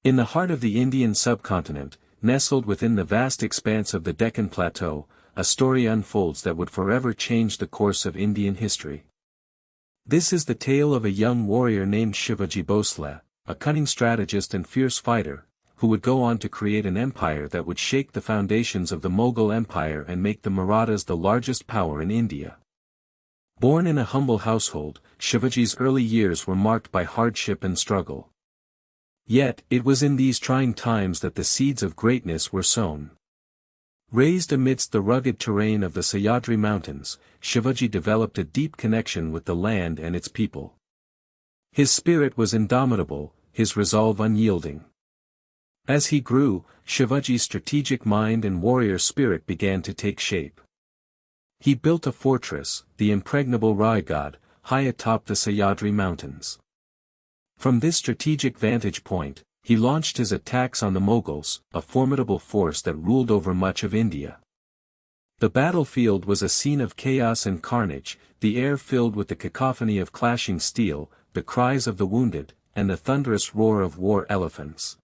In the heart of the Indian subcontinent, nestled within the vast expanse of the Deccan Plateau, a story unfolds that would forever change the course of Indian history. This is the tale of a young warrior named Shivaji Bhonsle, a cunning strategist and fierce fighter, who would go on to create an empire that would shake the foundations of the Mughal Empire and make the Marathas the largest power in India. Born in a humble household, Shivaji's early years were marked by hardship and struggle. Yet, it was in these trying times that the seeds of greatness were sown. Raised amidst the rugged terrain of the Sahyadri Mountains, Shivaji developed a deep connection with the land and its people. His spirit was indomitable, his resolve unyielding. As he grew, Shivaji's strategic mind and warrior spirit began to take shape. He built a fortress, the impregnable Raigad, high atop the Sahyadri Mountains. From this strategic vantage point, he launched his attacks on the Mughals, a formidable force that ruled over much of India. The battlefield was a scene of chaos and carnage, the air filled with the cacophony of clashing steel, the cries of the wounded, and the thunderous roar of war elephants.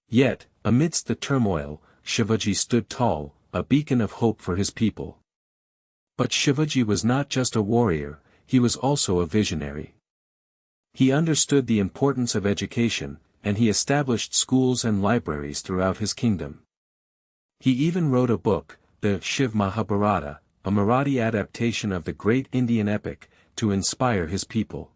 Yet, amidst the turmoil, Shivaji stood tall, a beacon of hope for his people. But Shivaji was not just a warrior, he was also a visionary. He understood the importance of education, and he established schools and libraries throughout his kingdom. He even wrote a book, the Shiv Mahabharata, a Marathi adaptation of the great Indian epic, to inspire his people.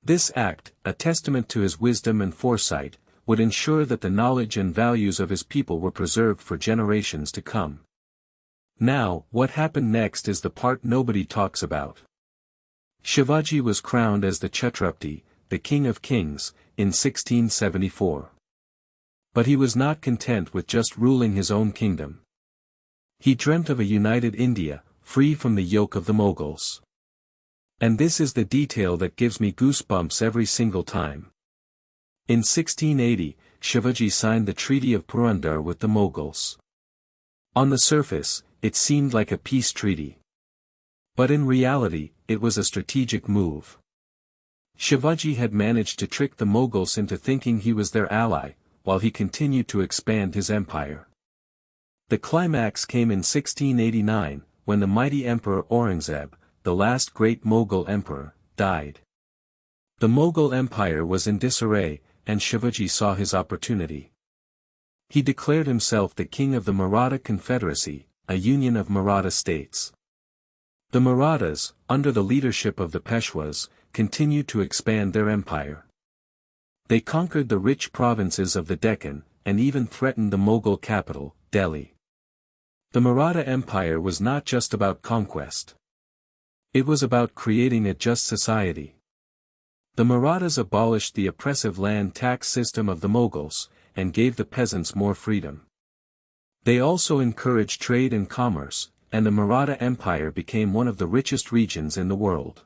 This act, a testament to his wisdom and foresight, would ensure that the knowledge and values of his people were preserved for generations to come. Now, what happened next is the part nobody talks about. Shivaji was crowned as the Chhatrapati, the King of Kings, in 1674. But he was not content with just ruling his own kingdom. He dreamt of a united India, free from the yoke of the Mughals. And this is the detail that gives me goosebumps every single time. In 1680, Shivaji signed the Treaty of Purandar with the Mughals. On the surface, it seemed like a peace treaty. But in reality, it was a strategic move. Shivaji had managed to trick the Mughals into thinking he was their ally, while he continued to expand his empire. The climax came in 1689, when the mighty Emperor Aurangzeb, the last great Mughal emperor, died. The Mughal Empire was in disarray, and Shivaji saw his opportunity. He declared himself the king of the Maratha Confederacy, a union of Maratha states. The Marathas, under the leadership of the Peshwas, continued to expand their empire. They conquered the rich provinces of the Deccan, and even threatened the Mughal capital, Delhi. The Maratha Empire was not just about conquest. It was about creating a just society. The Marathas abolished the oppressive land tax system of the Mughals, and gave the peasants more freedom. They also encouraged trade and commerce, and the Maratha Empire became one of the richest regions in the world.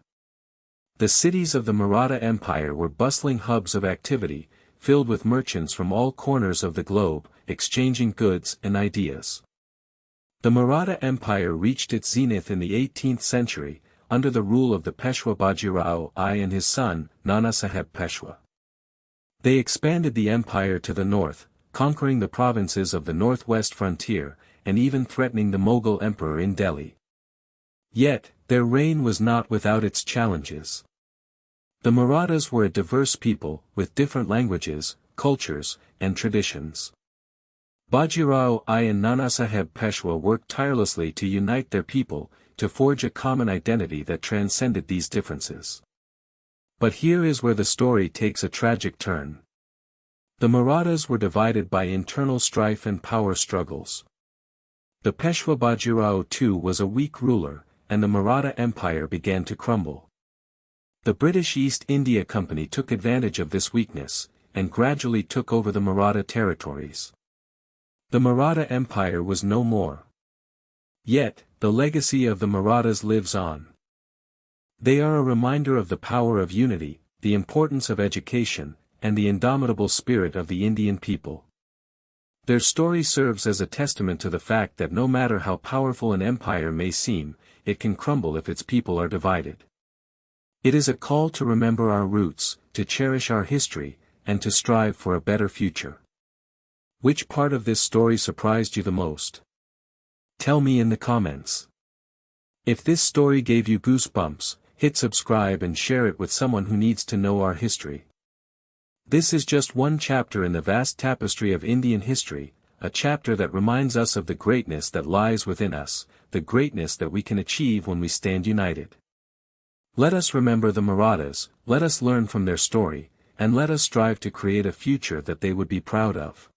The cities of the Maratha Empire were bustling hubs of activity, filled with merchants from all corners of the globe, exchanging goods and ideas. The Maratha Empire reached its zenith in the 18th century, under the rule of the Peshwa Bajirao I and his son, Nanasaheb Peshwa. They expanded the empire to the north, conquering the provinces of the northwest frontier, and even threatening the Mughal emperor in Delhi. Yet, their reign was not without its challenges. The Marathas were a diverse people, with different languages, cultures, and traditions. Bajirao I and Nanasaheb Peshwa worked tirelessly to unite their people, to forge a common identity that transcended these differences. But here is where the story takes a tragic turn. The Marathas were divided by internal strife and power struggles. The Peshwa Bajirao II was a weak ruler, and the Maratha Empire began to crumble. The British East India Company took advantage of this weakness, and gradually took over the Maratha territories. The Maratha Empire was no more. Yet, the legacy of the Marathas lives on. They are a reminder of the power of unity, the importance of education, and the indomitable spirit of the Indian people. Their story serves as a testament to the fact that no matter how powerful an empire may seem, it can crumble if its people are divided. It is a call to remember our roots, to cherish our history, and to strive for a better future. Which part of this story surprised you the most? Tell me in the comments. If this story gave you goosebumps, hit subscribe and share it with someone who needs to know our history. This is just one chapter in the vast tapestry of Indian history, a chapter that reminds us of the greatness that lies within us, the greatness that we can achieve when we stand united. Let us remember the Marathas, let us learn from their story, and let us strive to create a future that they would be proud of.